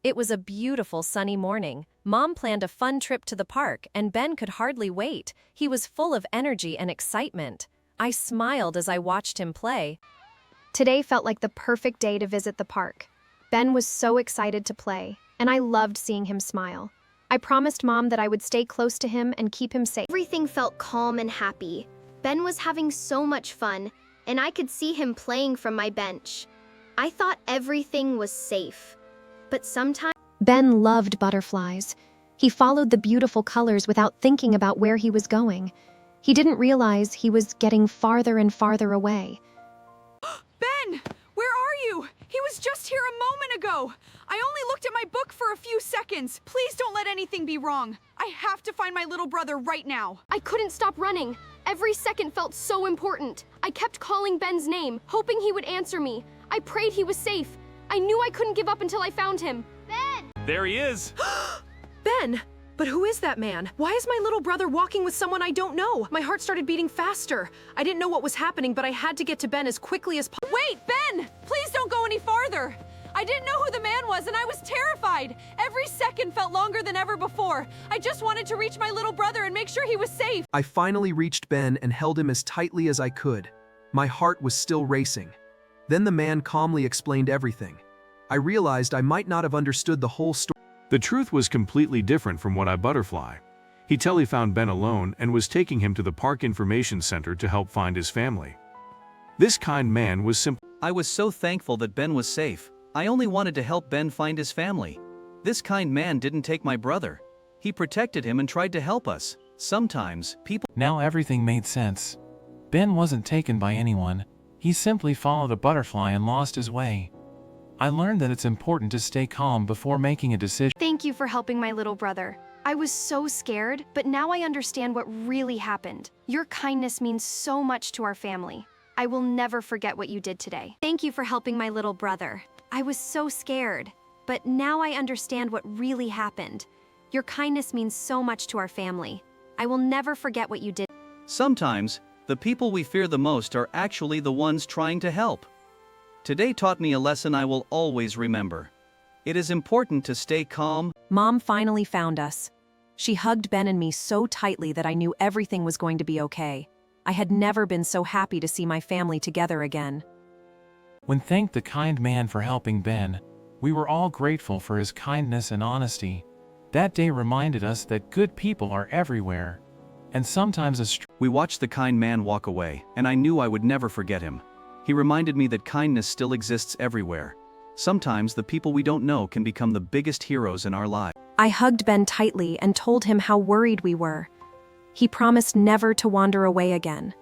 It was a beautiful sunny morning. Mom planned a fun trip to the park, and Ben could hardly wait. He was full of energy and excitement. I smiled as I watched him play. Today felt like the perfect day to visit the park. Ben was so excited to play, and I loved seeing him smile. I promised Mom that I would stay close to him and keep him safe. Everything felt calm and happy. Ben was having so much fun, and I could see him playing from my bench. I thought everything was safe. But sometimes Ben loved butterflies. He followed the beautiful colors without thinking about where he was going. He didn't realize he was getting farther and farther away. Ben, where are you? He was just here a moment ago. I only looked at my book for a few seconds. Please don't let anything be wrong. I have to find my little brother right now. I couldn't stop running. Every second felt so important. I kept calling Ben's name, hoping he would answer me. I prayed he was safe. I knew I couldn't give up until I found him. There he is! Ben! But who is that man? Why is my little brother walking with someone I don't know? My heart started beating faster. I didn't know what was happening, but I had to get to Ben as quickly as possible. Wait, Ben! Please don't go any farther. I didn't know who the man was, and I was terrified. Every second felt longer than ever before. I just wanted to reach my little brother and make sure he was safe. I finally reached Ben and held him as tightly as I could. My heart was still racing. Then the man calmly explained everything. I realized I might not have understood the whole story. The truth was completely different from what I butterfly. He found Ben alone and was taking him to the park information center to help find his family. This kind man was simply— I was so thankful that Ben was safe. I only wanted to help Ben find his family. This kind man didn't take my brother. He protected him and tried to help us. Sometimes, people— Now everything made sense. Ben wasn't taken by anyone. He simply followed a butterfly and lost his way. I learned that it's important to stay calm before making a decision. Thank you for helping my little brother. I was so scared, but now I understand what really happened. Your kindness means so much to our family. I will never forget what you did today. Thank you for helping my little brother. I was so scared, but now I understand what really happened. Your kindness means so much to our family. I will never forget what you did. Sometimes, the people we fear the most are actually the ones trying to help. Today taught me a lesson I will always remember. It is important to stay calm. Mom finally found us. She hugged Ben and me so tightly that I knew everything was going to be okay. I had never been so happy to see my family together again. When thanked the kind man for helping Ben, we were all grateful for his kindness and honesty. That day reminded us that good people are everywhere, and sometimes We watched the kind man walk away, and I knew I would never forget him. He reminded me that kindness still exists everywhere. Sometimes the people we don't know can become the biggest heroes in our lives. I hugged Ben tightly and told him how worried we were. He promised never to wander away again.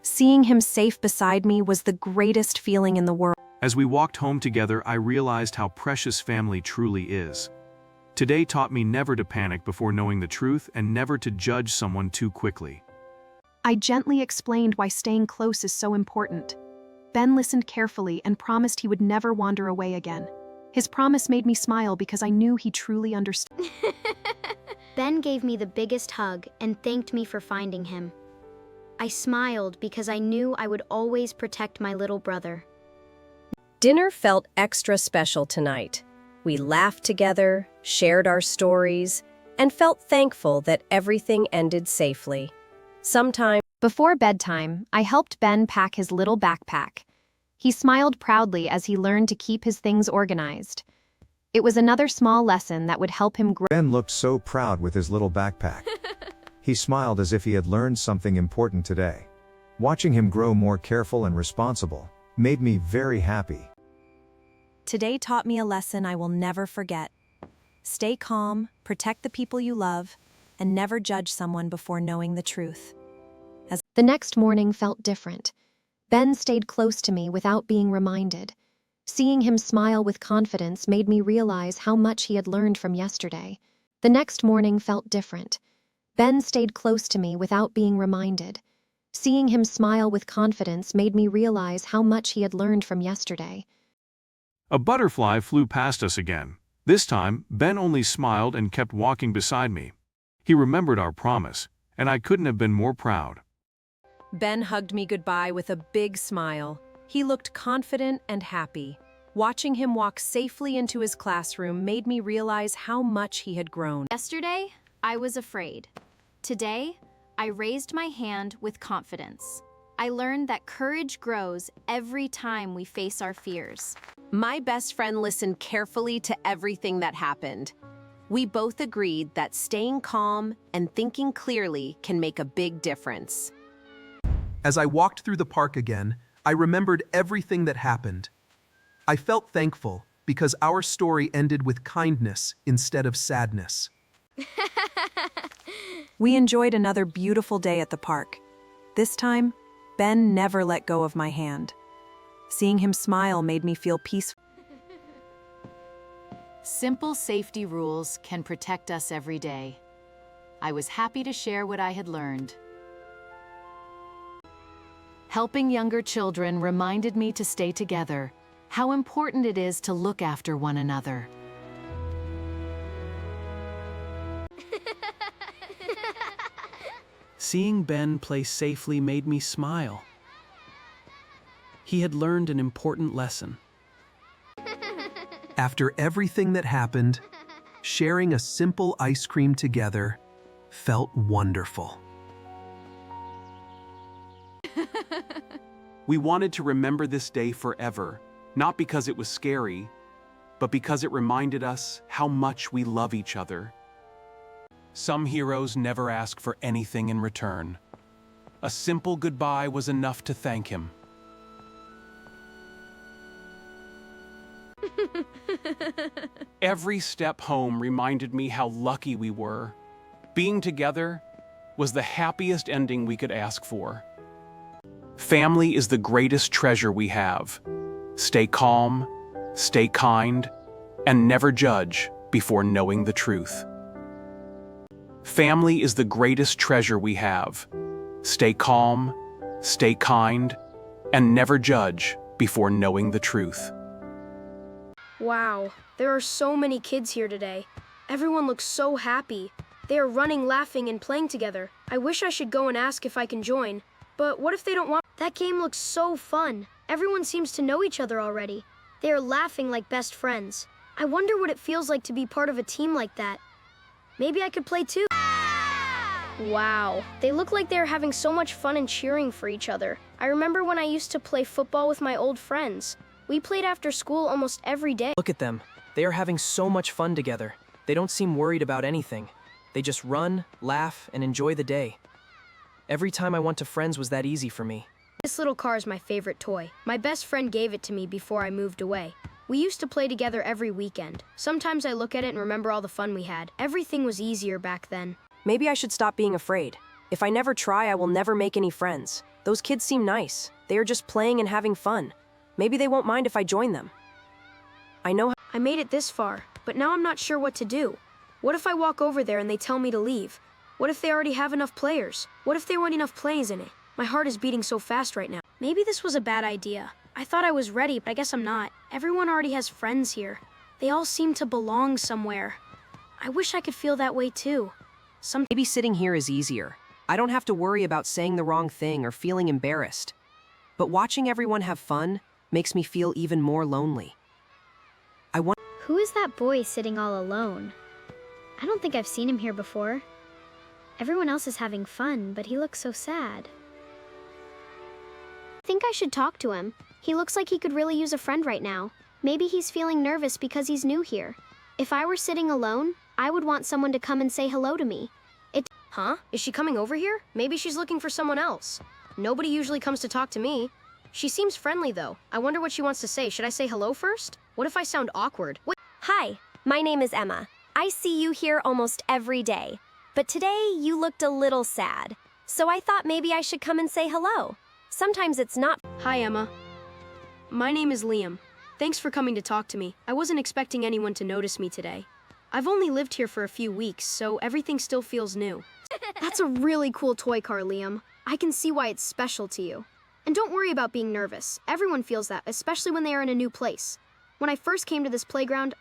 Seeing him safe beside me was the greatest feeling in the world. As we walked home together, I realized how precious family truly is. Today taught me never to panic before knowing the truth and never to judge someone too quickly. I gently explained why staying close is so important. Ben listened carefully and promised he would never wander away again. His promise made me smile because I knew he truly understood. Ben gave me the biggest hug and thanked me for finding him. I smiled because I knew I would always protect my little brother. Dinner felt extra special tonight. We laughed together, shared our stories, and felt thankful that everything ended safely. Before bedtime, I helped Ben pack his little backpack. He smiled proudly as he learned to keep his things organized. It was another small lesson that would help him grow. Ben looked so proud with his little backpack. He smiled as if he had learned something important today. Watching him grow more careful and responsible made me very happy. Today taught me a lesson I will never forget. Stay calm, protect the people you love, and never judge someone before knowing the truth. The next morning felt different. Ben stayed close to me without being reminded. Seeing him smile with confidence made me realize how much he had learned from yesterday. The next morning felt different. Ben stayed close to me without being reminded. Seeing him smile with confidence made me realize how much he had learned from yesterday. A butterfly flew past us again. This time, Ben only smiled and kept walking beside me. He remembered our promise, and I couldn't have been more proud. Ben hugged me goodbye with a big smile. He looked confident and happy. Watching him walk safely into his classroom made me realize how much he had grown. Yesterday, I was afraid. Today, I raised my hand with confidence. I learned that courage grows every time we face our fears. My best friend listened carefully to everything that happened. We both agreed that staying calm and thinking clearly can make a big difference. As I walked through the park again, I remembered everything that happened. I felt thankful because our story ended with kindness instead of sadness. We enjoyed another beautiful day at the park. This time, Ben never let go of my hand. Seeing him smile made me feel peaceful. Simple safety rules can protect us every day. I was happy to share what I had learned. Helping younger children reminded me to stay together, how important it is to look after one another. Seeing Ben play safely made me smile. He had learned an important lesson. After everything that happened, sharing a simple ice cream together felt wonderful. We wanted to remember this day forever, not because it was scary, but because it reminded us how much we love each other. Some heroes never ask for anything in return. A simple goodbye was enough to thank him. Every step home reminded me how lucky we were. Being together was the happiest ending we could ask for. Family is the greatest treasure we have. Stay calm, stay kind, and never judge before knowing the truth. Family is the greatest treasure we have. Stay calm, stay kind, and never judge before knowing the truth. Wow, there are so many kids here today. Everyone looks so happy. They are running, laughing, and playing together. I wish I should go and ask if I can join. But what if they don't want? That game looks so fun. Everyone seems to know each other already. They are laughing like best friends. I wonder what it feels like to be part of a team like that. Maybe I could play too. Wow, they look like they're having so much fun and cheering for each other. I remember when I used to play football with my old friends. We played after school almost every day. Look at them. They are having so much fun together. They don't seem worried about anything. They just run, laugh, and enjoy the day. Every time I went to Friends was that easy for me. This little car is my favorite toy. My best friend gave it to me before I moved away. We used to play together every weekend. Sometimes I look at it and remember all the fun we had. Everything was easier back then. Maybe I should stop being afraid. If I never try, I will never make any friends. Those kids seem nice. They are just playing and having fun. Maybe they won't mind if I join them. I made it this far, but now I'm not sure what to do. What if I walk over there and they tell me to leave? What if they already have enough players? What if there weren't enough plays in it? My heart is beating so fast right now. Maybe this was a bad idea. I thought I was ready, but I guess I'm not. Everyone already has friends here. They all seem to belong somewhere. I wish I could feel that way too. Maybe sitting here is easier. I don't have to worry about saying the wrong thing or feeling embarrassed. But watching everyone have fun makes me feel even more lonely. Who is that boy sitting all alone? I don't think I've seen him here before. Everyone else is having fun, but he looks so sad. I think I should talk to him. He looks like he could really use a friend right now. Maybe he's feeling nervous because he's new here. If I were sitting alone, I would want someone to come and say hello to me. Huh? Is she coming over here? Maybe she's looking for someone else. Nobody usually comes to talk to me. She seems friendly though. I wonder what she wants to say. Should I say hello first? What if I sound awkward? Hi, my name is Emma. I see you here almost every day. But today you looked a little sad. So I thought maybe I should come and say hello. Sometimes it's not. Hi, Emma. My name is Liam. Thanks for coming to talk to me. I wasn't expecting anyone to notice me today. I've only lived here for a few weeks, so everything still feels new. That's a really cool toy car, Liam. I can see why it's special to you. And don't worry about being nervous. Everyone feels that, especially when they are in a new place. When I first came to this playground,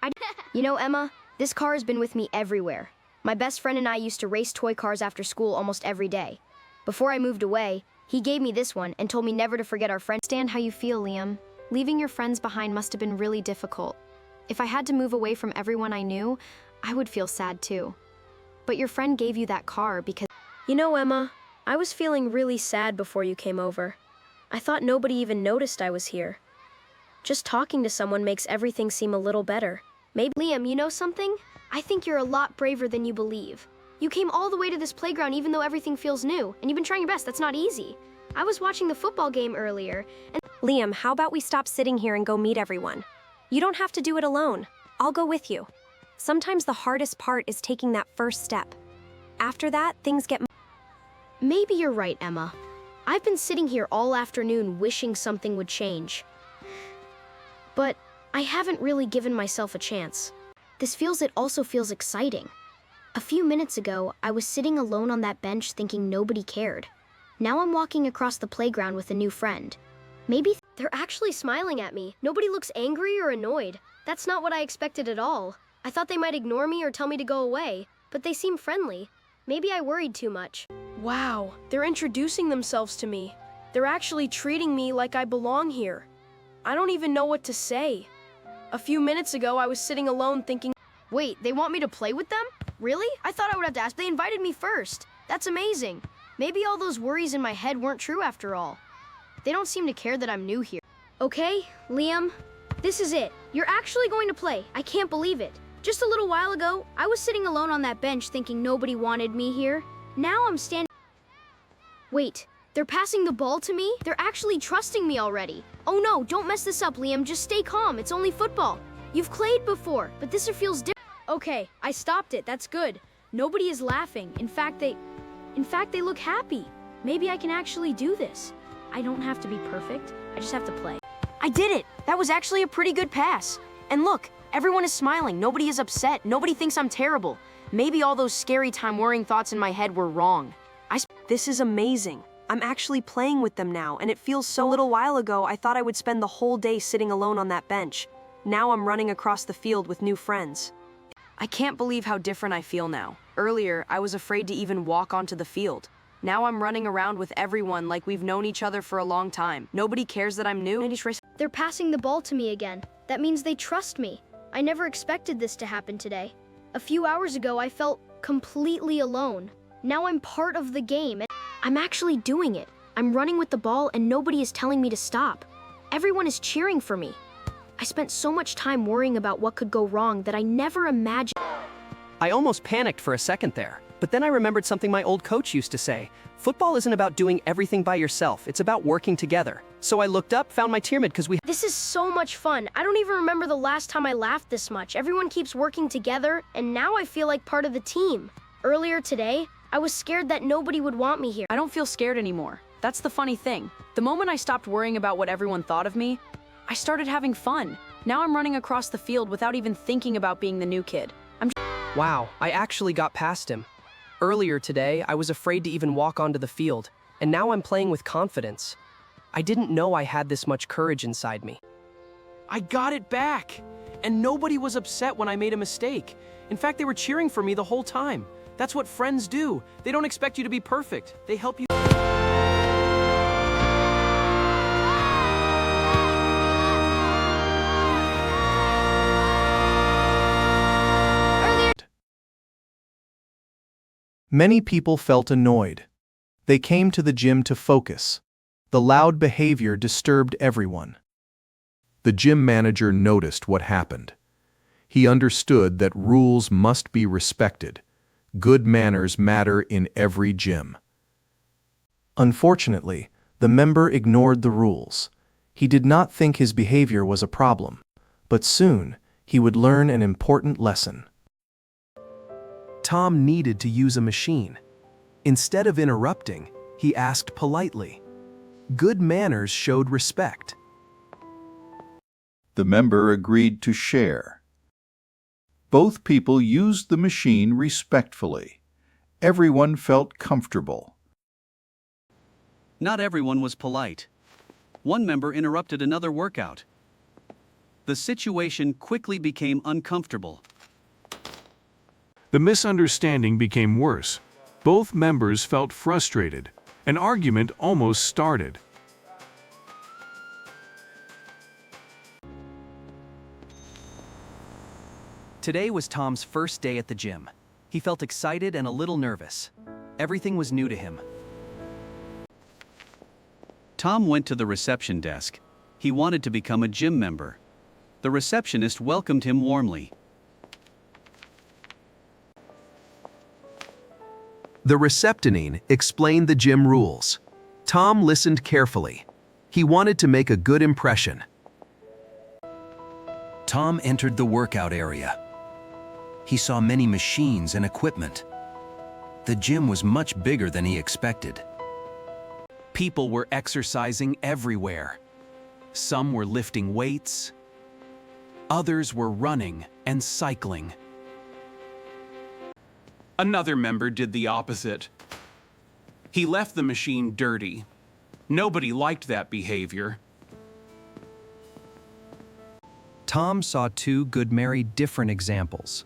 You know, Emma, this car has been with me everywhere. My best friend and I used to race toy cars after school almost every day. Before I moved away, he gave me this one and told me never to forget our friend. Understand how you feel, Liam. Leaving your friends behind must have been really difficult. If I had to move away from everyone I knew, I would feel sad too. But your friend gave you that car because... You know, Emma, I was feeling really sad before you came over. I thought nobody even noticed I was here. Just talking to someone makes everything seem a little better. Maybe... Liam, you know something? I think you're a lot braver than you believe. You came all the way to this playground even though everything feels new, and you've been trying your best. That's not easy. I was watching the football game earlier, and... Liam, how about we stop sitting here and go meet everyone? You don't have to do it alone. I'll go with you. Sometimes the hardest part is taking that first step. After that, things get... Maybe you're right, Emma. I've been sitting here all afternoon wishing something would change. But I haven't really given myself a chance. It also feels exciting. A few minutes ago, I was sitting alone on that bench thinking nobody cared. Now I'm walking across the playground with a new friend. Maybe they're actually smiling at me. Nobody looks angry or annoyed. That's not what I expected at all. I thought they might ignore me or tell me to go away, but they seem friendly. Maybe I worried too much. Wow, they're introducing themselves to me. They're actually treating me like I belong here. I don't even know what to say. A few minutes ago, I was sitting alone thinking, wait, they want me to play with them? Really? I thought I would have to ask. They invited me first. That's amazing. Maybe all those worries in my head weren't true after all. They don't seem to care that I'm new here. Okay, Liam, this is it. You're actually going to play. I can't believe it. Just a little while ago, I was sitting alone on that bench thinking nobody wanted me here. Now I'm standing... Wait, they're passing the ball to me? They're actually trusting me already. Oh no, don't mess this up, Liam. Just stay calm. It's only football. You've played before, but this feels different. Okay, I stopped it. That's good. Nobody is laughing. In fact, they look happy. Maybe I can actually do this. I don't have to be perfect. I just have to play. I did it! That was actually a pretty good pass. And look, everyone is smiling. Nobody is upset. Nobody thinks I'm terrible. Maybe all those scary time-worrying thoughts in my head were wrong. This is amazing. I'm actually playing with them now, and it feels so... A little while ago, I thought I would spend the whole day sitting alone on that bench. Now I'm running across the field with new friends. I can't believe how different I feel now. Earlier, I was afraid to even walk onto the field. Now I'm running around with everyone like we've known each other for a long time. Nobody cares that I'm new. They're passing the ball to me again. That means they trust me. I never expected this to happen today. A few hours ago, I felt completely alone. Now I'm part of the game, and I'm actually doing it. I'm running with the ball, and nobody is telling me to stop. Everyone is cheering for me. I spent so much time worrying about what could go wrong that I never imagined. I almost panicked for a second there, but then I remembered something my old coach used to say. Football isn't about doing everything by yourself, it's about working together. So I looked up, found my teammate because we... This is so much fun. I don't even remember the last time I laughed this much. Everyone keeps working together, and now I feel like part of the team. Earlier today, I was scared that nobody would want me here. I don't feel scared anymore. That's the funny thing. The moment I stopped worrying about what everyone thought of me, I started having fun. Now I'm running across the field without even thinking about being the new kid. Wow, I actually got past him. Earlier today, I was afraid to even walk onto the field, and now I'm playing with confidence. I didn't know I had this much courage inside me. I got it back! And nobody was upset when I made a mistake. In fact, they were cheering for me the whole time. That's what friends do. They don't expect you to be perfect. They help you. Many people felt annoyed. They came to the gym to focus. The loud behavior disturbed everyone. The gym manager noticed what happened. He understood that rules must be respected. Good manners matter in every gym. Unfortunately, the member ignored the rules. He did not think his behavior was a problem, but soon he would learn an important lesson. Tom needed to use a machine. Instead of interrupting, he asked politely. Good manners showed respect. The member agreed to share. Both people used the machine respectfully. Everyone felt comfortable. Not everyone was polite. One member interrupted another workout. The situation quickly became uncomfortable. The misunderstanding became worse. Both members felt frustrated. An argument almost started. Today was Tom's first day at the gym. He felt excited and a little nervous. Everything was new to him. Tom went to the reception desk. He wanted to become a gym member. The receptionist welcomed him warmly. The receptionine explained the gym rules. Tom listened carefully. He wanted to make a good impression. Tom entered the workout area. He saw many machines and equipment. The gym was much bigger than he expected. People were exercising everywhere. Some were lifting weights. Others were running and cycling. Another member did the opposite. He left the machine dirty. Nobody liked that behavior. Tom saw two very different examples.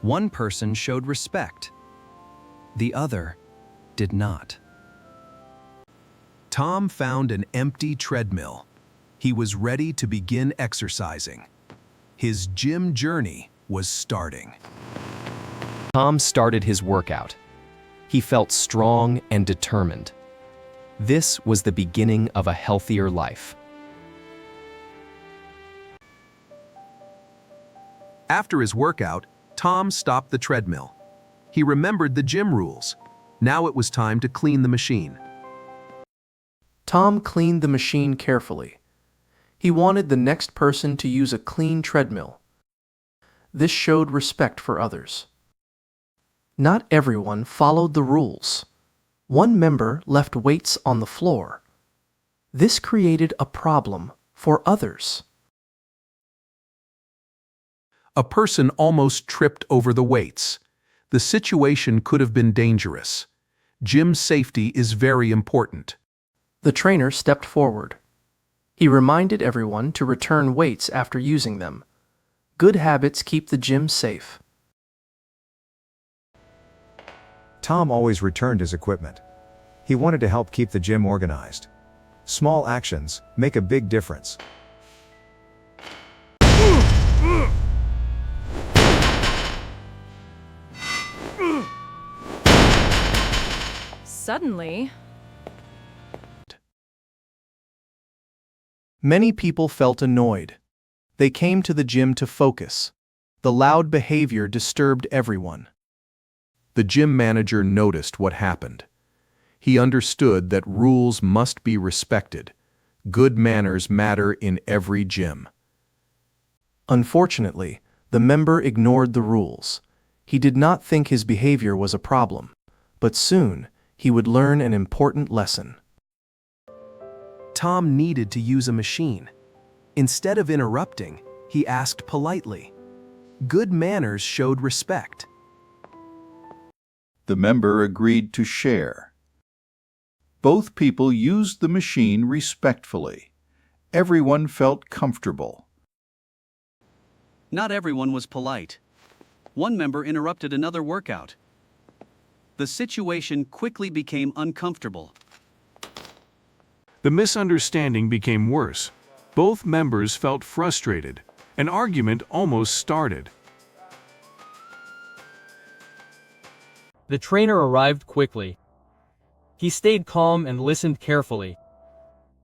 One person showed respect. The other did not. Tom found an empty treadmill. He was ready to begin exercising. His gym journey was starting. Tom started his workout. He felt strong and determined. This was the beginning of a healthier life. After his workout, Tom stopped the treadmill. He remembered the gym rules. Now it was time to clean the machine. Tom cleaned the machine carefully. He wanted the next person to use a clean treadmill. This showed respect for others. Not everyone followed the rules. One member left weights on the floor. This created a problem for others. A person almost tripped over the weights. The situation could have been dangerous. Gym safety is very important. The trainer stepped forward. He reminded everyone to return weights after using them. Good habits keep the gym safe. Tom always returned his equipment. He wanted to help keep the gym organized. Small actions make a big difference. Suddenly, many people felt annoyed. They came to the gym to focus. The loud behavior disturbed everyone. The gym manager noticed what happened. He understood that rules must be respected. Good manners matter in every gym. Unfortunately, the member ignored the rules. He did not think his behavior was a problem, but soon he would learn an important lesson. Tom needed to use a machine. Instead of interrupting, he asked politely. Good manners showed respect. The member agreed to share. Both people used the machine respectfully. Everyone felt comfortable. Not everyone was polite. One member interrupted another workout. The situation quickly became uncomfortable. The misunderstanding became worse. Both members felt frustrated. An argument almost started. The trainer arrived quickly. He stayed calm and listened carefully.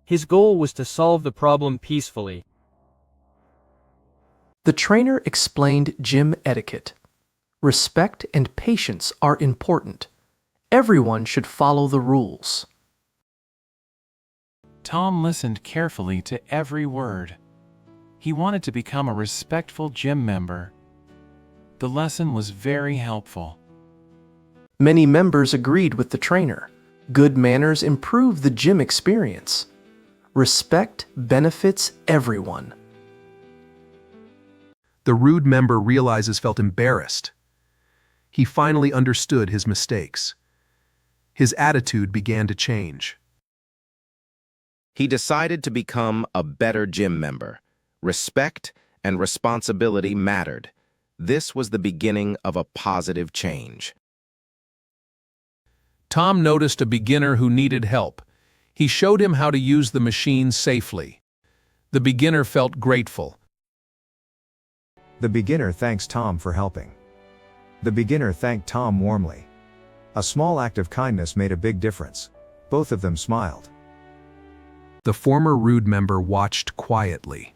His goal was to solve the problem peacefully. The trainer explained gym etiquette. Respect and patience are important. Everyone should follow the rules. Tom listened carefully to every word. He wanted to become a respectful gym member. The lesson was very helpful. Many members agreed with the trainer. Good manners improve the gym experience. Respect benefits everyone. The rude member felt embarrassed. He finally understood his mistakes. His attitude began to change. He decided to become a better gym member. Respect and responsibility mattered. This was the beginning of a positive change. Tom noticed a beginner who needed help. He showed him how to use the machine safely. The beginner felt grateful. The beginner thanks Tom for helping. The beginner thanked Tom warmly. A small act of kindness made a big difference. Both of them smiled. The former rude member watched quietly.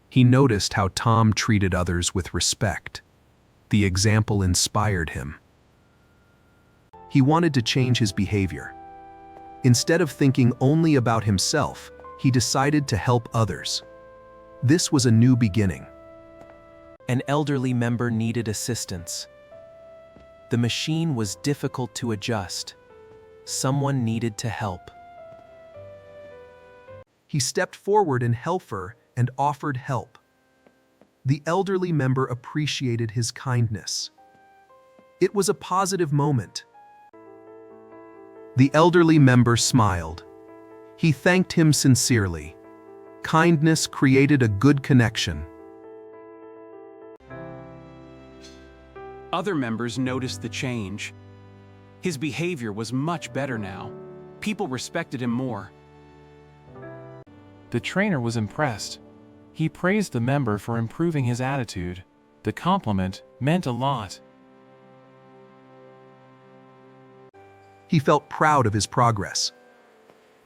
He noticed how Tom treated others with respect. The example inspired him. He wanted to change his behavior. Instead of thinking only about himself, he decided to help others. This was a new beginning. An elderly member needed assistance. The machine was difficult to adjust. Someone needed to help. He stepped forward in helper and offered help. The elderly member appreciated his kindness. It was a positive moment. The elderly member smiled. He thanked him sincerely. Kindness created a good connection. Other members noticed the change. His behavior was much better now. People respected him more. The trainer was impressed. He praised the member for improving his attitude. The compliment meant a lot. He felt proud of his progress.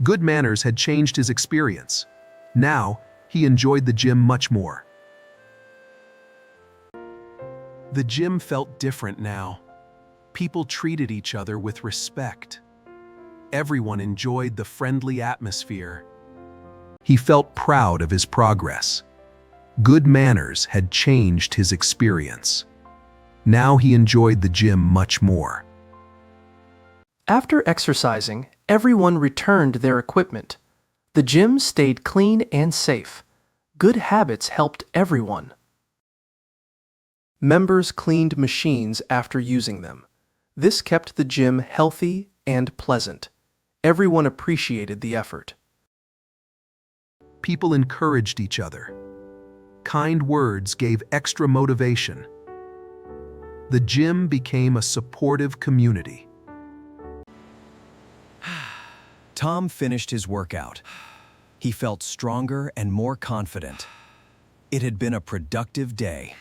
Good manners had changed his experience. Now, he enjoyed the gym much more. The gym felt different now. People treated each other with respect. Everyone enjoyed the friendly atmosphere. He felt proud of his progress. Good manners had changed his experience. Now he enjoyed the gym much more. After exercising, everyone returned their equipment. The gym stayed clean and safe. Good habits helped everyone. Members cleaned machines after using them. This kept the gym healthy and pleasant. Everyone appreciated the effort. People encouraged each other. Kind words gave extra motivation. The gym became a supportive community. Tom finished his workout. He felt stronger and more confident. It had been a productive day.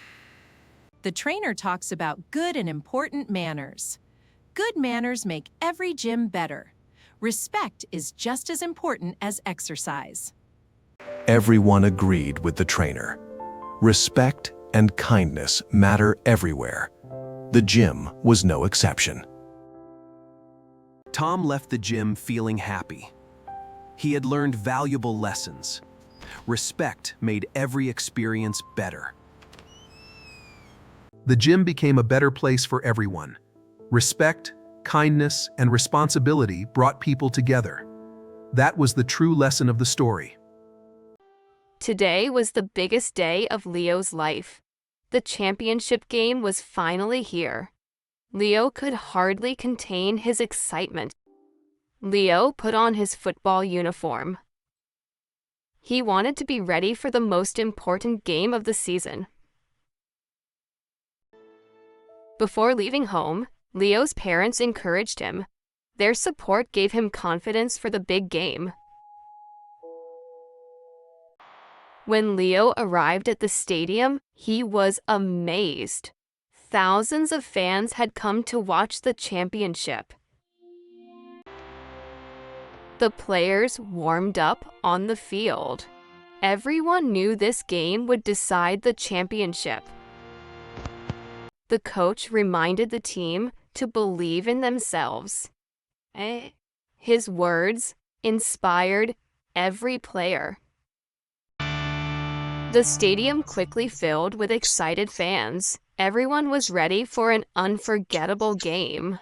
The trainer talks about good and important manners. Good manners make every gym better. Respect is just as important as exercise. Everyone agreed with the trainer. Respect and kindness matter everywhere. The gym was no exception. Tom left the gym feeling happy. He had learned valuable lessons. Respect made every experience better. The gym became a better place for everyone. Respect, kindness, and responsibility brought people together. That was the true lesson of the story. Today was the biggest day of Leo's life. The championship game was finally here. Leo could hardly contain his excitement. Leo put on his football uniform. He wanted to be ready for the most important game of the season. Before leaving home, Leo's parents encouraged him. Their support gave him confidence for the big game. When Leo arrived at the stadium, he was amazed. Thousands of fans had come to watch the championship. The players warmed up on the field. Everyone knew this game would decide the championship. The coach reminded the team to believe in themselves. His words inspired every player. The stadium quickly filled with excited fans. Everyone was ready for an unforgettable game.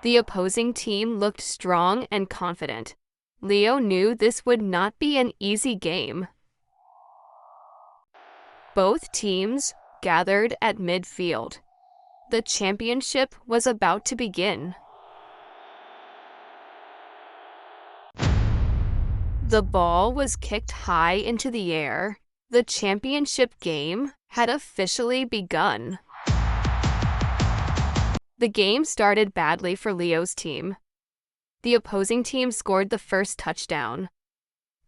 The opposing team looked strong and confident. Leo knew this would not be an easy game. Both teams gathered at midfield. The championship was about to begin. The ball was kicked high into the air. The championship game had officially begun. The game started badly for Leo's team. The opposing team scored the first touchdown.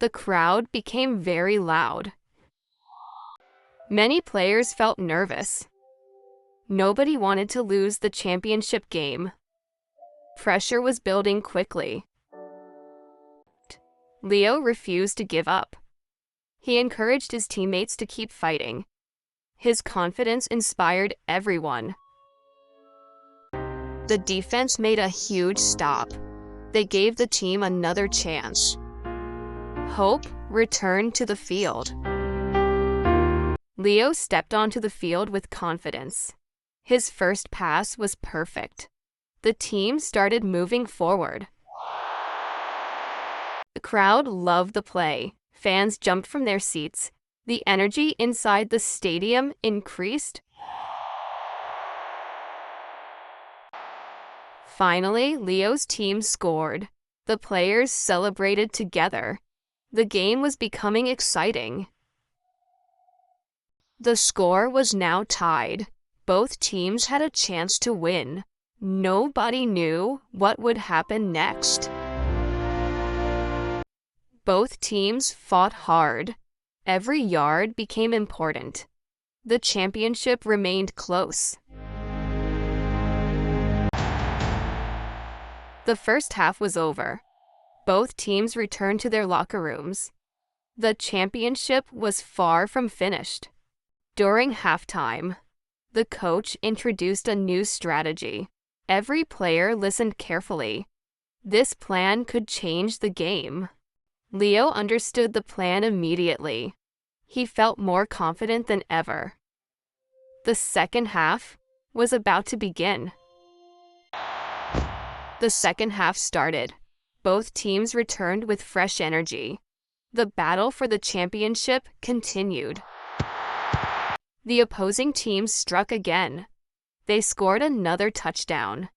The crowd became very loud. Many players felt nervous. Nobody wanted to lose the championship game. Pressure was building quickly. Leo refused to give up. He encouraged his teammates to keep fighting. His confidence inspired everyone. The defense made a huge stop. They gave the team another chance. Hope returned to the field. Leo stepped onto the field with confidence. His first pass was perfect. The team started moving forward. The crowd loved the play. Fans jumped from their seats. The energy inside the stadium increased. Finally, Leo's team scored. The players celebrated together. The game was becoming exciting. The score was now tied. Both teams had a chance to win. Nobody knew what would happen next. Both teams fought hard. Every yard became important. The championship remained close. The first half was over. Both teams returned to their locker rooms. The championship was far from finished. During halftime, the coach introduced a new strategy. Every player listened carefully. This plan could change the game. Leo understood the plan immediately. He felt more confident than ever. The second half was about to begin. The second half started. Both teams returned with fresh energy. The battle for the championship continued. The opposing team struck again. They scored another touchdown.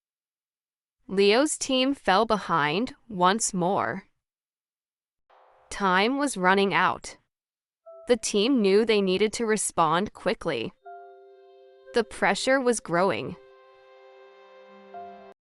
Leo's team fell behind once more. Time was running out. The team knew they needed to respond quickly. The pressure was growing.